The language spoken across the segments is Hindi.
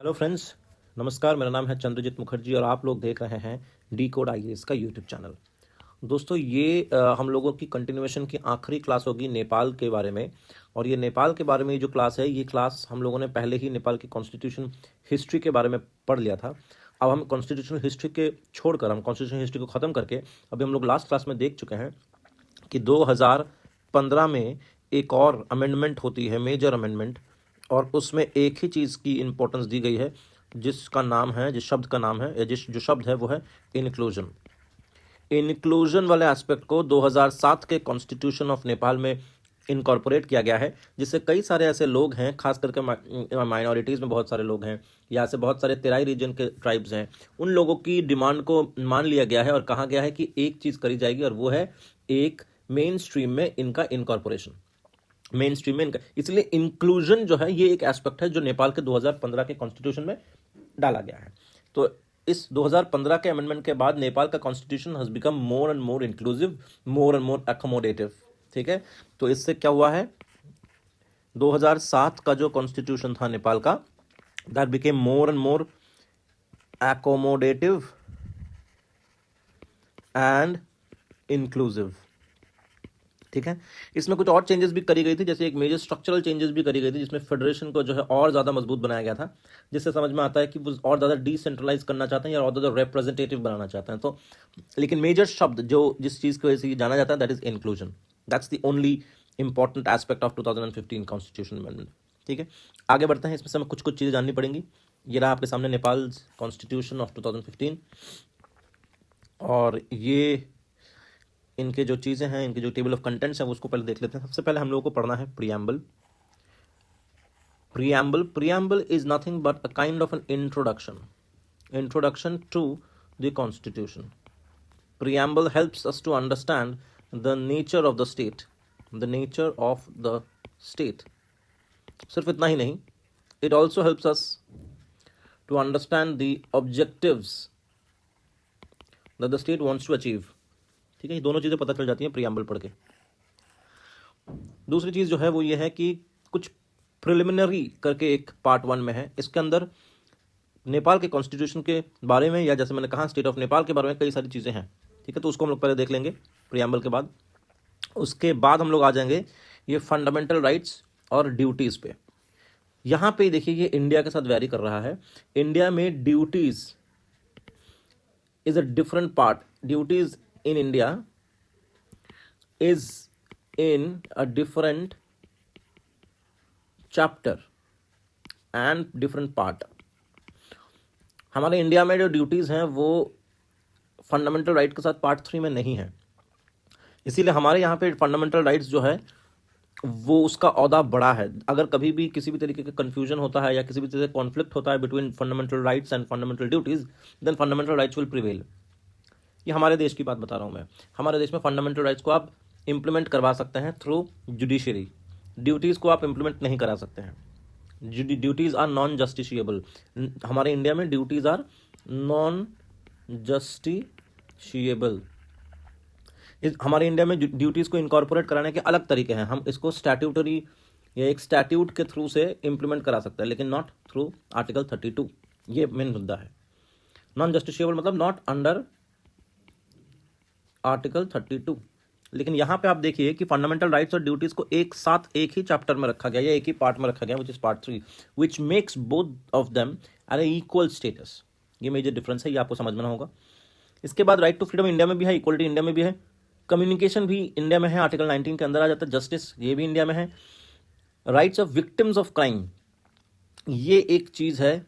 हेलो फ्रेंड्स, नमस्कार। मेरा नाम है चंद्रजीत मुखर्जी और आप लोग देख रहे हैं डी कोड आईएएस का यूट्यूब चैनल। दोस्तों, ये हम लोगों की कंटिन्यूएशन की आखिरी क्लास होगी नेपाल के बारे में। और ये नेपाल के बारे में जो क्लास है, ये क्लास हम लोगों ने पहले ही नेपाल की कॉन्स्टिट्यूशन हिस्ट्री के बारे में पढ़ लिया था। अब हम कॉन्स्टिट्यूशन हिस्ट्री के छोड़कर हम कॉन्स्टिट्यूशन हिस्ट्री को ख़त्म करके अभी हम लोग लास्ट क्लास में देख चुके हैं कि 2015 में एक और अमेंडमेंट होती है, मेजर अमेंडमेंट, और उसमें एक ही चीज़ की इम्पोर्टेंस दी गई है, जिसका नाम है, जिस शब्द का नाम है, या जो शब्द है वो है इंक्लूजन। इंक्लूजन वाले एस्पेक्ट को 2007 के कॉन्स्टिट्यूशन ऑफ नेपाल में इनकॉर्पोरेट किया गया है, जिससे कई सारे ऐसे लोग हैं, खास करके माइनॉरिटीज़ में बहुत सारे लोग हैं, या ऐसे बहुत सारे तेराई रीजन के ट्राइब्स हैं, उन लोगों की डिमांड को मान लिया गया है और कहा गया है कि एक चीज़ करी जाएगी, और वो है एक मेन स्ट्रीम में इनका इनकॉर्पोरेशन। मेन स्ट्रीम में इनका, इसलिए इंक्लूजन जो है ये एक एस्पेक्ट है जो नेपाल के 2015 के कॉन्स्टिट्यूशन में डाला गया है। तो इस 2015 के अमेंडमेंट के बाद नेपाल का constitution has become more and more inclusive, more and more accommodative. ठीक है, तो इससे क्या हुआ है, 2007 का जो कॉन्स्टिट्यूशन था नेपाल का, that became more and more accommodative and inclusive. ठीक है, इसमें कुछ और चेंजेस भी करी गई थी, जैसे एक मेजर स्ट्रक्चरल चेंजेस भी करी गई थी, जिसमें फेडरेशन को जो है और ज़्यादा मजबूत बनाया गया था, जिससे समझ में आता है कि वो और ज़्यादा डिसेंट्रलाइज करना चाहते हैं या और ज़्यादा रिप्रेजेंटेटिव बनाना चाहते हैं। तो लेकिन मेजर शब्द जो जिस चीज़ की वजह से जाना जाता है, that is inclusion. That's the only important aspect of 2015 constitution amendment. ठीक है, आगे बढ़ते हैं। इसमें से हमें कुछ कुछ चीज़ें जाननी पड़ेंगी। ये रहा आपके सामने नेपाल कॉन्स्टिट्यूशन ऑफ 2015, और ये इनके जो चीज़ें हैं, इनके जो टेबल ऑफ कंटेंट्स हैं, उसको पहले देख लेते हैं। सबसे पहले हम लोगों को पढ़ना है preamble. Preamble is nothing but a kind of an introduction to the constitution. Preamble helps us to understand the nature of the state, सिर्फ इतना ही नहीं, it also helps us to understand the objectives that the state wants to achieve. ठीक है, ये दोनों चीज़ें पता चल जाती हैं प्रियम्बल पढ़ के। दूसरी चीज़ जो है वो ये है कि कुछ प्रिलिमिनरी करके एक पार्ट 1 में है, इसके अंदर नेपाल के कॉन्स्टिट्यूशन के बारे में, या जैसे मैंने कहा स्टेट ऑफ नेपाल के बारे में कई सारी चीज़ें हैं। ठीक है, तो उसको हम लोग पहले देख लेंगे प्रियम्बल के बाद। उसके बाद हम लोग आ जाएंगे ये फंडामेंटल राइट्स और ड्यूटीज़ पे। यहाँ पे देखिए, ये इंडिया के साथ वेरी कर रहा है। इंडिया में duties is a different part. Duties in India is in a different chapter and different part. हमारे इंडिया में जो ड्यूटीज़ हैं वो फंडामेंटल राइट के साथ पार्ट 3 में नहीं है, इसीलिए हमारे यहाँ पे फंडामेंटल राइट्स जो है वो उसका औहदा बड़ा है। अगर कभी भी किसी भी तरीके का कन्फ्यूजन होता है या किसी भी तरह से कॉन्फ्लिक्ट होता है between fundamental rights and fundamental duties, then fundamental rights will prevail. ये हमारे देश की बात बता रहा हूँ मैं। हमारे देश में फंडामेंटल राइट्स को आप इम्प्लीमेंट करवा सकते हैं थ्रू जुडिशरी, ड्यूटीज़ को आप इम्प्लीमेंट नहीं करा सकते हैं। Duties are non justiciable. हमारे इंडिया में ड्यूटीज़ आर नॉन जस्टिशिएबल। हमारे इंडिया में ड्यूटीज़ को इनकॉर्पोरेट कराने के अलग तरीके हैं। हम इसको स्टैट्यूटरी या एक स्टैट्यूट के थ्रू से इम्प्लीमेंट करा सकते हैं, लेकिन नॉट थ्रू आर्टिकल 32। ये मेन मुद्दा है। नॉन जस्टिशिएबल मतलब नॉट अंडर आर्टिकल 32। लेकिन यहाँ पे आप देखिए कि फंडामेंटल राइट्स और ड्यूटीज़ को एक साथ एक ही चैप्टर में रखा गया या एक ही पार्ट में रखा गया, which is part 3, which makes both of them at equal status. ये मेजर डिफरेंस है, ये आपको समझना होगा। इसके बाद राइट टू फ्रीडम इंडिया में भी है, इक्वलिटी इंडिया में भी है, कम्युनिकेशन भी इंडिया में है, आर्टिकल 19 के अंदर आ जाता है। जस्टिस, ये भी इंडिया में है। Rights of victims of crime, ये एक चीज़ है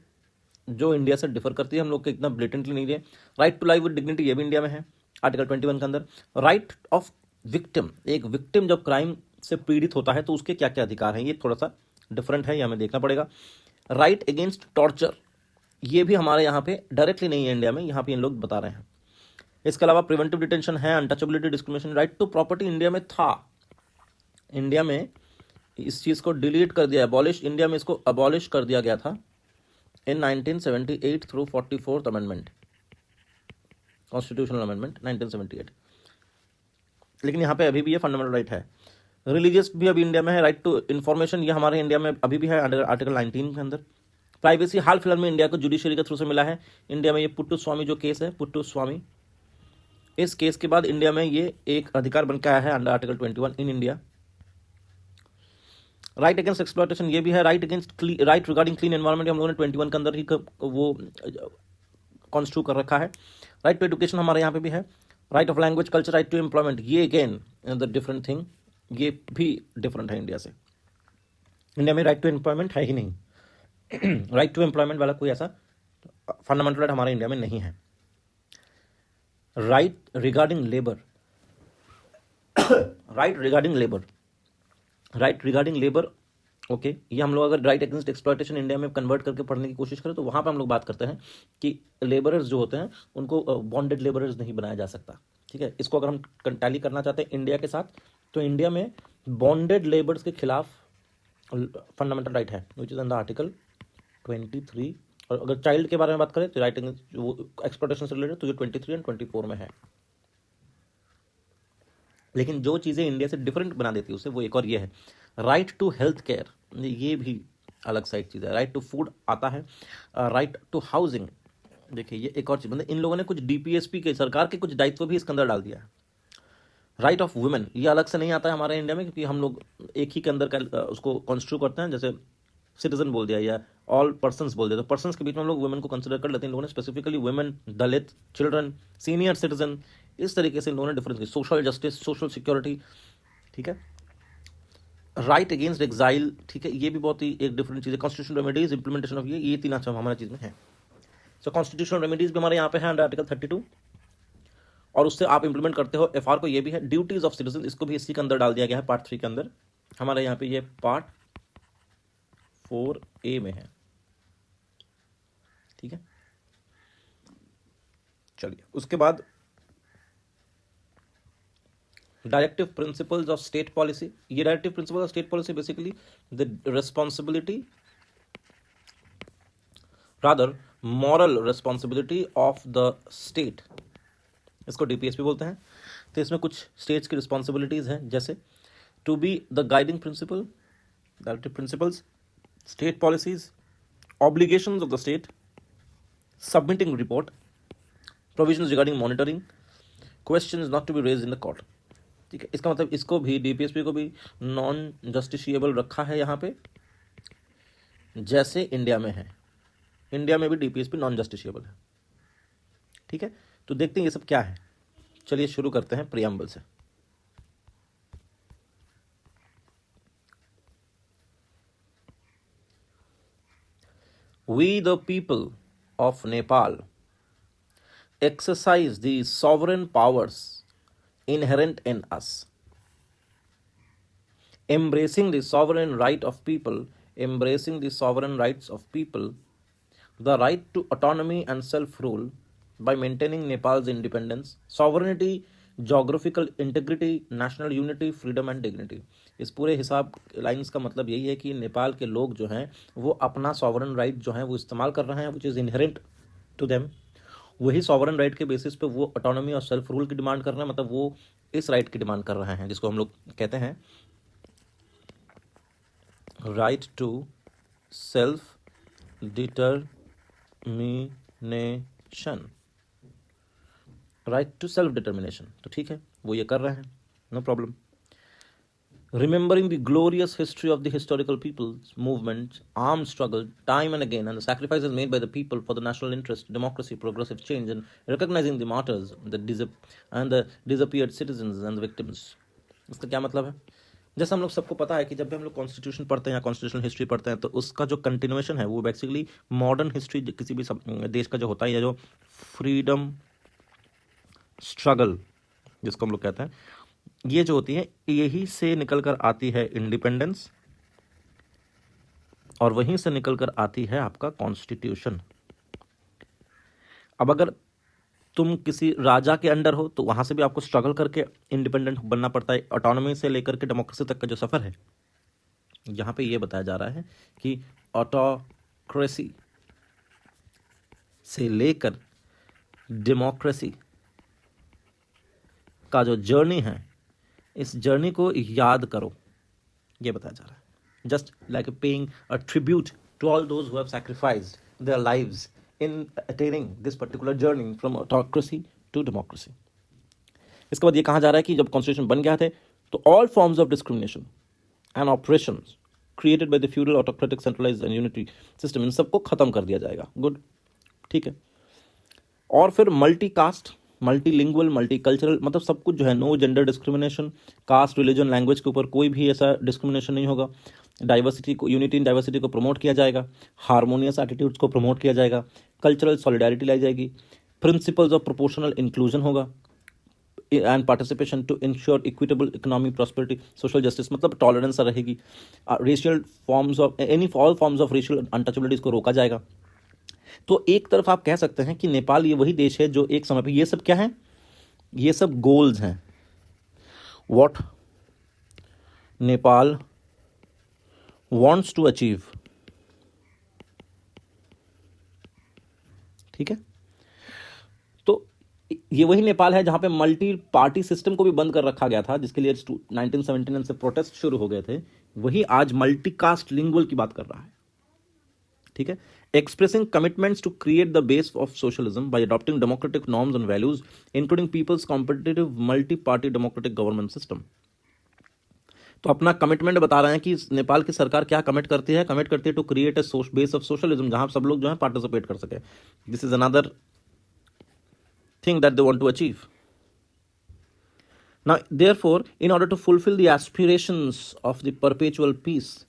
जो इंडिया से डिफर करती है, हम लोग के इतना ब्लेटेंटली नहीं है। Right to life with dignity, ये भी इंडिया में है, आर्टिकल 21 के अंदर। राइट ऑफ विक्टिम, एक विक्टिम जब क्राइम से पीड़ित होता है तो उसके क्या क्या अधिकार हैं, ये थोड़ा सा डिफरेंट है, ये हमें देखना पड़ेगा। राइट अगेंस्ट टॉर्चर, ये भी हमारे यहाँ पे डायरेक्टली नहीं है इंडिया में, यहाँ पे इन लोग बता रहे हैं। इसके अलावा प्रिवेंटिव डिटेंशन है, untouchability, discrimination. Right to property India में था, इंडिया में इस चीज़ को डिलीट कर दिया, अबॉलिश, इंडिया में इसको अबॉलिश कर दिया गया था इन 1978 through 44th amendment, constitutional amendment 1978। लेकिन यहाँ पे अभी भी ये फंडामेंटल राइट है। रिलीजियस भी अभी इंडिया में है। राइट टू इन्फॉर्मेशन, ये हमारे इंडिया में अभी भी है, आर्टिकल 19 के अंदर। प्राइवेसी हाल फिलहाल में इंडिया को जुडिशरी के थ्रू से मिला है। इंडिया में ये पुट्टुस्वामी जो केस है, पुट्टुस्वामी, इस केस के बाद इंडिया में ये एक अधिकार बन के आया है under article 21 in India. Right against exploitation ये भी है, राइट रिगार्डिंग क्लीन एनवायरमेंट हम लोगों ने 21 के अंदर ही वो कॉन्स्टिट्यूट कर रखा है। राइट टू एजुकेशन हमारे यहाँ पे भी है। Right of language culture, right to employment, ये अगेन द डिफरेंट थिंग, ये भी डिफरेंट है इंडिया से। इंडिया में राइट टू एम्प्लॉयमेंट है ही नहीं। राइट टू एम्प्लॉयमेंट वाला कोई ऐसा फंडामेंटल राइट हमारे इंडिया में नहीं है। Right regarding labour, right regarding labour, right regarding labour, okay, ये हम लोग अगर राइट अगेंस्ट एक्सप्लॉयटेशन इंडिया में कन्वर्ट करके पढ़ने की कोशिश करें तो वहां पर हम लोग बात करते हैं कि लेबरर्स जो होते हैं उनको बॉन्डेड लेबरर्स नहीं बनाया जा सकता। ठीक है, इसको अगर हम टैली करना चाहते हैं इंडिया के साथ तो इंडिया में बॉन्डेड लेबर्स के खिलाफ फंडामेंटल राइट है विच इज अंडर आर्टिकल 23। और अगर चाइल्ड के बारे में बात करें तो राइट एक्सप्लॉयटेशन से रिलेटेड तो ये 23 एंड 24 में है। लेकिन जो चीज़ें इंडिया से डिफरेंट बना देती है उसे वो एक और ये है, राइट टू हेल्थ केयर, ये भी अलग सा एक चीज़ है। राइट टू फूड आता है, राइट टू हाउसिंग, देखिए ये एक और चीज़, मतलब इन लोगों ने कुछ डीपीएसपी के सरकार के कुछ दायित्व भी इसके अंदर डाल दिया है। राइट ऑफ वुमेन ये अलग से नहीं आता है हमारे इंडिया में, क्योंकि हम लोग एक ही के अंदर उसको कॉन्स्टिट्यूट करते हैं, जैसे सिटीजन बोल दिया या ऑल पर्सन्स बोल दिया, तो पर्सन्स के बीच में हम लोग वुमेन को कंसिडर कर लेते हैं। इन लोगों ने स्पेसिफिकली वुमेन, दलित, चिल्ड्रन, सीनियर सिटीजन, इस तरीके से इन लोगों ने डिफरेंस की, सोशल जस्टिस, सोशल सिक्योरिटी। ठीक है, राइट अगेंस्ट एग्जाइल, ठीक है, ये भी बहुत ही एक डिफरेंट चीज़ है। कॉन्स्टिट्यूशन रेमेडीज, इंप्लीमेंटेशन ऑफ ये 3 अच्छा हमारा चीज़ में है। सो कॉन्स्टिट्यूशनल रेमेडीज भी हमारे यहाँ पे है अंडर आर्टिकल 32 और उससे आप इंप्लीमेंट करते हो एफआर को। ये भी है ड्यूटीज ऑफ सिटीजन, इसको भी इसी के अंदर डाल दिया गया है पार्ट 3 के अंदर। हमारे यहाँ पे ये पार्ट 4A में है। ठीक है, चलिए उसके बाद directive principles of state policy. ये directive principles of state policy basically the responsibility, rather moral responsibility of the state, इसको डीपीएसपी बोलते हैं। तो इसमें कुछ स्टेट्स की रिस्पॉन्सिबिलिटीज हैं, जैसे to be the guiding principle, directive principles, state policies, obligations of the state, submitting report, provisions regarding monitoring, questions not to be raised in the court. ठीक है, इसका मतलब इसको भी डीपीएसपी को भी नॉन जस्टिशिएबल रखा है यहाँ पे, जैसे इंडिया में है। इंडिया में भी डीपीएसपी नॉन जस्टिशिएबल है। ठीक है, तो देखते हैं ये सब क्या है। चलिए शुरू करते हैं प्रियम्बल से। We the people of Nepal exercise the sovereign powers inherent in us, embracing the sovereign right of people, embracing the sovereign rights of people, the right to autonomy and self-rule by maintaining Nepal's independence, sovereignty, geographical integrity, national unity, freedom and dignity। इस पूरे हिसाब लाइंस का मतलब यही है कि नेपाल के लोग जो हैं वो अपना सॉवरन राइट जो है वो इस्तेमाल कर रहे हैं, which is inherent to them. वही सॉवरन राइट के बेसिस पे वो ऑटोनॉमी और सेल्फ रूल की डिमांड कर रहे हैं, मतलब वो इस राइट की डिमांड कर रहे हैं जिसको हम लोग कहते हैं right to self determination, right to self determination. तो ठीक है, वो ये कर रहे हैं, no problem. Remembering the glorious history of the historical people's movements, armed struggle, time and again, and the sacrifices made by the people for the national interest, democracy, progressive change, and recognizing the martyrs, the disappeared citizens and the victims। इसका क्या मतलब है? जैसे हम लोग सबको पता है कि जब भी हम लोग कॉन्स्टिट्यूशन पढ़ते हैं या कॉन्स्टिट्यूशनल हिस्ट्री पढ़ते हैं तो उसका जो कंटिन्यूएशन है वो बेसिकली मॉडर्न हिस्ट्री किसी भी देश का जो होता है, या जो फ्रीडम स्ट्रगल जिसको हम लोग कहते हैं, ये जो होती है यही से निकल कर आती है इंडिपेंडेंस, और वहीं से निकल कर आती है आपका कॉन्स्टिट्यूशन। अब अगर तुम किसी राजा के अंडर हो तो वहां से भी आपको स्ट्रगल करके इंडिपेंडेंट बनना पड़ता है। ऑटोनॉमी से लेकर के डेमोक्रेसी तक का जो सफर है, यहां पे ये बताया जा रहा है कि ऑटोक्रेसी से लेकर डेमोक्रेसी का जो जर्नी है, इस जर्नी को याद करो, ये बताया जा रहा है। Just like paying a tribute to all those who have sacrificed their lives in attaining this particular journey from autocracy to democracy. इसके बाद ये कहा जा रहा है कि जब कॉन्स्टिट्यूशन बन गया थे तो all forms of discrimination and operations created by the feudal autocratic centralised and unitary system, इन सबको खत्म कर दिया जाएगा. गुड, ठीक है. और फिर मल्टी कास्ट, मल्टीलिंगुअल, मल्टीकल्चरल, मतलब सब कुछ जो है, no gender discrimination, caste, religion, language के ऊपर कोई भी ऐसा डिस्क्रिमिनेशन नहीं होगा. डाइवर्सिटी को, यूनिटी इन डाइवर्सिटी को प्रमोट किया जाएगा. हार्मोनियस एटीट्यूड्स को प्रमोट किया जाएगा. कल्चरल सॉलिडारिटी लाई जाएगी. प्रिंसिपल्स ऑफ प्रोपोर्शनल इंक्लूजन होगा and participation to ensure equitable economy, prosperity, social justice, मतलब टॉलरेंस रहेगी. Racial forms of all forms of racial untouchabilities को रोका जाएगा. तो एक तरफ आप कह सकते हैं कि नेपाल ये वही देश है जो एक समय पे, ये सब क्या है, ये सब गोल्स हैं. What Nepal wants to achieve. ठीक है. तो ये वही नेपाल है जहां पे मल्टी पार्टी सिस्टम को भी बंद कर रखा गया था, जिसके लिए 1979 से प्रोटेस्ट शुरू हो गए थे. वही आज मल्टी कास्ट लिंगुअल की बात कर रहा है. ठीक है. Expressing commitments to create the base of socialism by adopting democratic norms and values including people's competitive multi party democratic government system. तो अपना कमिटमेंट बता रहे हैं कि नेपाल की सरकार क्या कमिट करती है to create a base of socialism, जहां सब लोग जो है पार्टिसिपेट कर सके. This is another thing that they want to achieve. Now therefore, in order to fulfil the aspirations of the perpetual peace,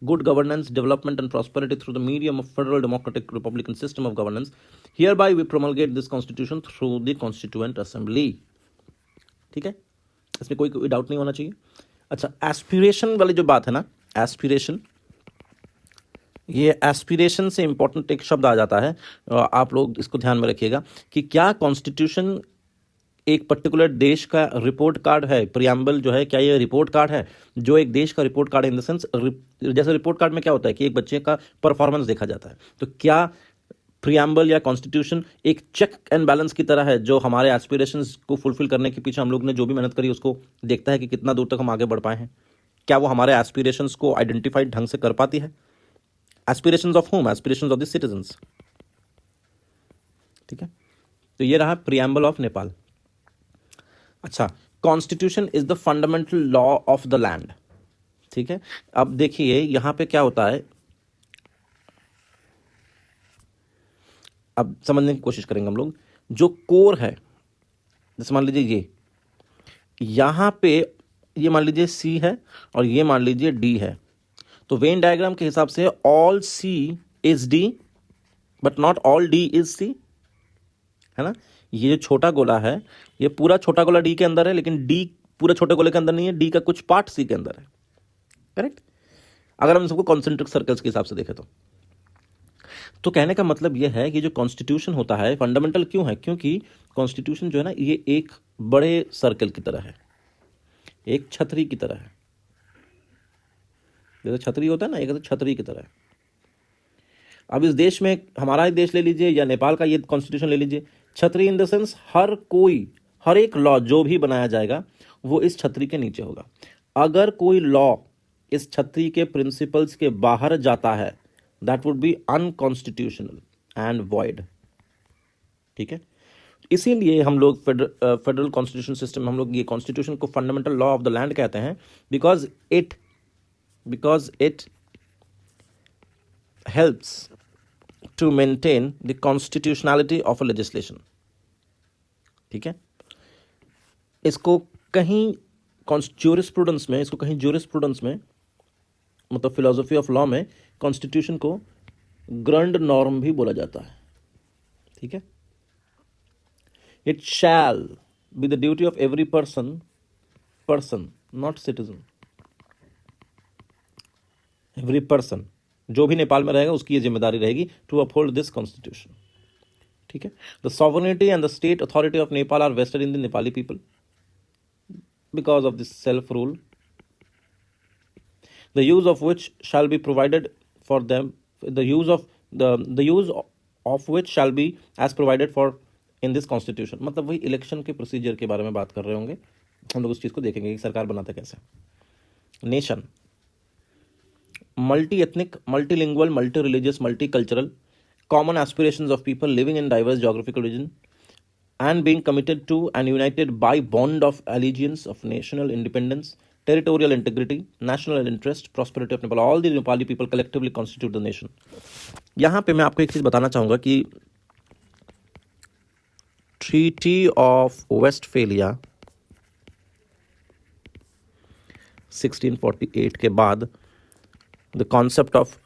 good governance, development and prosperity through the medium of federal democratic republican system of governance, hereby we promulgate this constitution through the constituent assembly. ठीक है, इसमें कोई डाउट नहीं होना चाहिए. अच्छा, एस्पिरेशन वाली जो बात है ना, एस्पिरेशन, ये एस्पिरेशन से इंपॉर्टेंट एक शब्द आ जाता है. आप लोग इसको ध्यान में रखिएगा कि क्या कॉन्स्टिट्यूशन एक पर्टिकुलर देश का रिपोर्ट कार्ड है. प्रियम्बल जो है, क्या ये रिपोर्ट कार्ड है, जो एक देश का report card, in the sense जैसे रिपोर्ट कार्ड में क्या होता है कि एक बच्चे का परफॉर्मेंस देखा जाता है. तो क्या प्रियम्बल या कॉन्स्टिट्यूशन एक चेक एंड बैलेंस की तरह है, जो हमारे एस्पिरेशंस को फुलफिल करने के पीछे हम लोग ने जो भी मेहनत करी उसको देखता है कि कितना दूर तक हम आगे बढ़ पाए हैं. क्या वो हमारे एस्पिरेशंस को आइडेंटिफाइड ढंग से कर पाती है. Aspirations of home, aspirations of the citizens. ठीक है. तो ये रहा प्रियम्बल ऑफ नेपाल. अच्छा, constitution is the fundamental law of the land. ठीक है. अब देखिए यहां पे क्या होता है, अब समझने की कोशिश करेंगे हम लोग. जो कोर है, जैसे मान लीजिए ये यहां पे, ये मान लीजिए सी है और ये मान लीजिए डी है. तो वेन डायग्राम के हिसाब से all C is D but not all D is C, है ना. ये जो छोटा गोला है, ये पूरा छोटा गोला डी के अंदर है, लेकिन डी पूरे छोटे गोले के अंदर नहीं है. डी का कुछ पार्ट सी के अंदर है. करेक्ट. अगर हम सबको कॉन्सेंट्रिक सर्कल्स के हिसाब से देखें तो कहने का मतलब यह है कि जो कॉन्स्टिट्यूशन होता है फंडामेंटल क्यों है, क्योंकि कॉन्स्टिट्यूशन जो है ना, ये एक बड़े सर्कल की तरह है, एक छतरी की तरह है. जैसे छतरी होता है ना, एक छतरी की तरह है. अब इस देश में, हमारा ही देश ले लीजिए या नेपाल का ये कॉन्स्टिट्यूशन ले लीजिए, छतरी इन द सेंस हर एक लॉ जो भी बनाया जाएगा वो इस छतरी के नीचे होगा. अगर कोई लॉ इस छतरी के प्रिंसिपल्स के बाहर जाता है, that would be unconstitutional and void. ठीक है. इसीलिए हम लोग फेडरल कॉन्स्टिट्यूशन सिस्टम में हम लोग ये कॉन्स्टिट्यूशन को fundamental law of the land कहते हैं, because it helps to maintain the constitutionality of a legislation. ठीक है. इसको कहीं ज्यूरिस्प्रूडेंस में, मतलब फिलोसफी ऑफ लॉ में, कॉन्स्टिट्यूशन को ग्रैंड नॉर्म भी बोला जाता है. ठीक है. It shall be the duty of every person not citizen. Every person, जो भी नेपाल में रहेगा उसकी ये जिम्मेदारी रहेगी टू अपहोल्ड दिस कॉन्स्टिट्यूशन. ठीक है. The sovereignty and the state authority of Nepal are vested in the Nepali people because of this self rule, the use of which shall be provided for them, the use of which shall be as provided for in this constitution. मतलब वही इलेक्शन के प्रोसीजर के बारे में बात कर रहे होंगे हम लोग, उस चीज़ को देखेंगे कि सरकार बनाते कैसे. Nation, multi ethnic, multilingual, multi religious, multi cultural, common aspirations of people living in diverse geographical region and being committed to and united by bond of allegiance of national independence, territorial integrity, national interest, prosperity of Nepal. All the Nepali people collectively constitute the nation. यहाँ पे मैं आपको एक चीज़ बताना चाहूँगा कि ट्रीटी ऑफ वेस्टफेलिया 1648 के बाद the concept of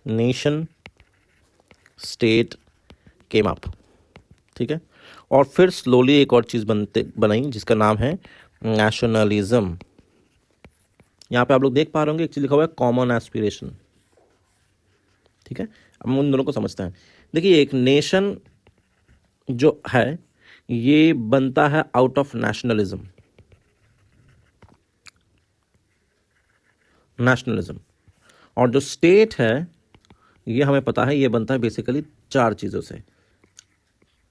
nation state came up, ठीक है, और फिर स्लोली एक और चीज़ बनाई जिसका नाम है नेशनलिज्म. यहाँ पे आप लोग देख पा रहे होंगे एक चीज़ लिखा हुआ है कॉमन एस्पिरेशन, ठीक है. अब हम उन दोनों को समझते हैं. देखिए, एक नेशन जो है ये बनता है आउट ऑफ नेशनलिज्म. और जो स्टेट है ये हमें पता है ये बनता है बेसिकली 4 चीज़ों से: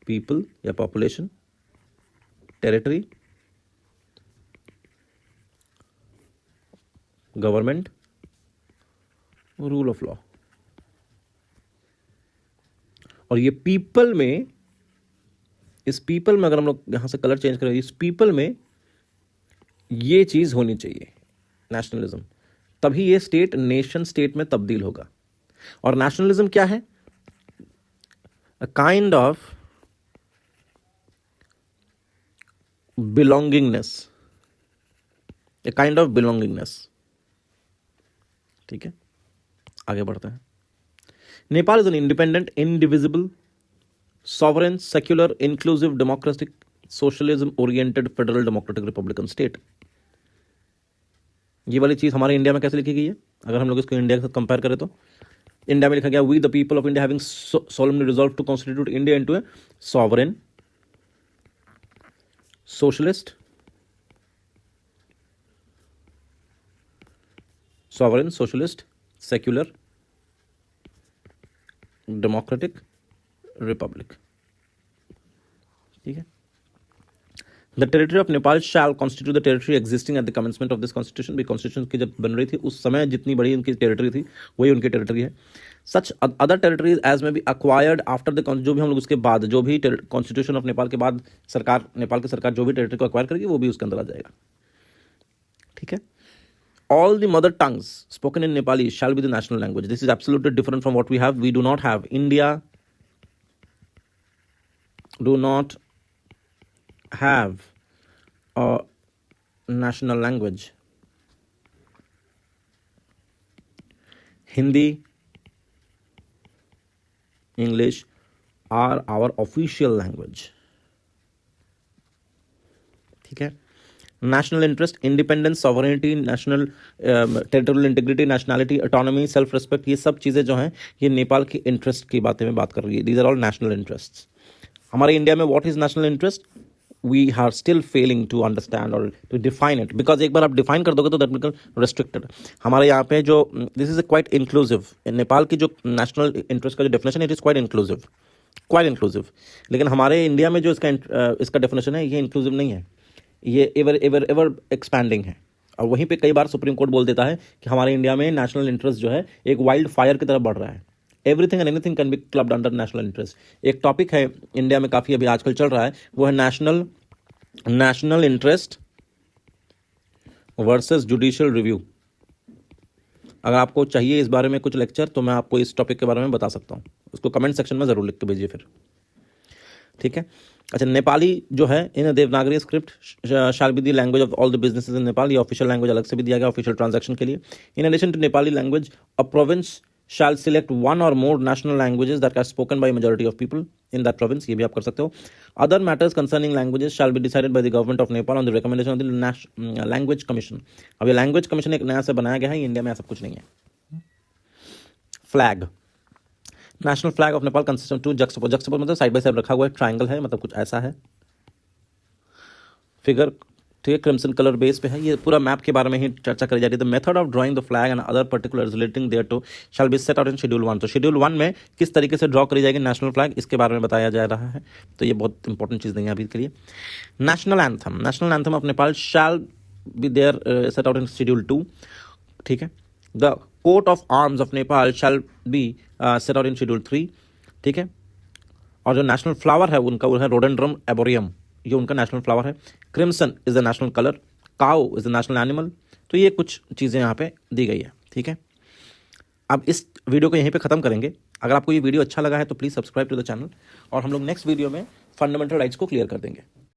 पीपल या population, territory, government, rule of law. और ये पीपल में, इस पीपल में अगर हम लोग यहां से कलर चेंज करें, इस पीपल में ये चीज होनी चाहिए नेशनलिज्म, तभी ये स्टेट नेशन स्टेट में तब्दील होगा. और नेशनलिज्म क्या है? अ kind of belongingness, a kind of belongingness. ठीक है, आगे बढ़ते हैं. Nepal is an independent, indivisible, sovereign, secular, inclusive, democratic, socialism oriented, federal democratic Republican state. ये वाली चीज हमारे इंडिया में कैसे लिखी गई है? अगर हम लोग इसको इंडिया के साथ कंपेयर करें तो इंडिया में लिखा गया, we the people of India having solemnly resolved to constitute India into a sovereign, socialist, secular, democratic republic. ठीक है. The territory of Nepal shall constitute the territory existing at the commencement of this constitution. भी constitution की जब बन रही थी उस समय जितनी बड़ी उनकी टेरिटरी थी वही उनकी टेरिटरी है. Such other territories as may be acquired after the जो भी हम लोग उसके बाद, जो भी कॉन्स्टिट्यूशन ऑफ नेपाल के बाद सरकार, नेपाल की सरकार जो भी टेरिटरी को एक्वायर करेगी वो भी उसके अंदर आ जाएगा. ठीक है. All the mother tongues spoken in Nepali shall be the national language. This is absolutely different from what we have. We do not have, India do not have a national language. Hindi, English are our official language. ठीक है. National interest, independence, sovereignty, national territorial integrity, nationality, autonomy, self respect, ये सब चीज़ें जो हैं ये नेपाल की इंटरेस्ट की बातें में बात कर रही है. These are all national interest. हमारे इंडिया में what is national interest? We are still failing to understand और टू डिफाइन इट, बिकॉज एक बार आप डिफाइन कर दोगे तो दैट बिकम रेस्ट्रिक्टेड. हमारे यहाँ पे जो this is quite inclusive. Nepal की जो नेशनल इंटरेस्ट का जो डेफिनेशन है इट इज़ क्वाइट इंक्लूसिव. लेकिन हमारे इंडिया में जो इसका डेफिनेशन है ये इंक्लूसिव नहीं है, ये एवर एक्सपैंडिंग है. और वहीं पे कई बार सुप्रीम कोर्ट बोल देता है कि हमारे इंडिया में नेशनल इंटरेस्ट जो है एक वाइल्ड फायर की तरफ बढ़ रहा है. Everything and anything can be clubbed under national interest. एक टॉपिक है इंडिया में काफ़ी अभी आजकल चल रहा है, वो है national interest versus judicial review. अगर आपको चाहिए इस बारे में कुछ लेक्चर तो मैं आपको इस टॉपिक के बारे में बता सकता हूँ. उसको कमेंट सेक्शन में ज़रूर लिख के भेजिए फिर. ठीक है. अच्छा, नेपाली जो है in Devanagari script shall be the language of all the businesses in Nepal. ये ऑफिशियल लैंग्वेज अलग से भी दिया गया ऑफिशियल ट्रांजैक्शन के लिए. In addition to Nepali language, a province shall select one or more national languages that are spoken by a majority of people in that province. ये भी आप कर सकते हो. Other matters concerning languages shall be decided by the government of Nepal on the recommendation of the language commission. अब ये language commission एक नया से बनाया गया है, इंडिया में ऐसा कुछ नहीं है. Flag, national flag of Nepal consist of 2 juxtapose मतलब साइड बाय साइड रखा हुआ है, ट्राइंगल है, मतलब कुछ ऐसा है फिगर. ठीक है, क्रिम्सन कलर बेस पे है. ये पूरा मैप के बारे में ही चर्चा करी जा रही है. The method of drawing the flag and other particulars relating thereto shall be set out in schedule 1. तो शेड्यूल 1 में किस तरीके से ड्रॉ करी जाएगी नेशनल फ्लैग, इसके बारे में बताया जा रहा है. तो ये बहुत इंपॉर्टेंट चीज़ नहीं है अभी के लिए. National anthem of Nepal shall be there set out in schedule 2. ठीक है. The coat of arms of Nepal shall be set out in schedule 3, ठीक है। और जो नेशनल फ्लावर है उनका वो है रोडेंड्रम एबोरियम, ये उनका नेशनल फ्लावर है। Crimson is the national colour, cow is the national animal. तो ये कुछ चीज़ें यहाँ पे दी गई है, ठीक है। अब इस वीडियो को यहीं पे ख़त्म करेंगे। अगर आपको ये वीडियो अच्छा लगा है तो please subscribe to the channel, और हम लोग नेक्स्ट वीडियो में फंडामेंटल राइट्स को क्लियर कर देंगे।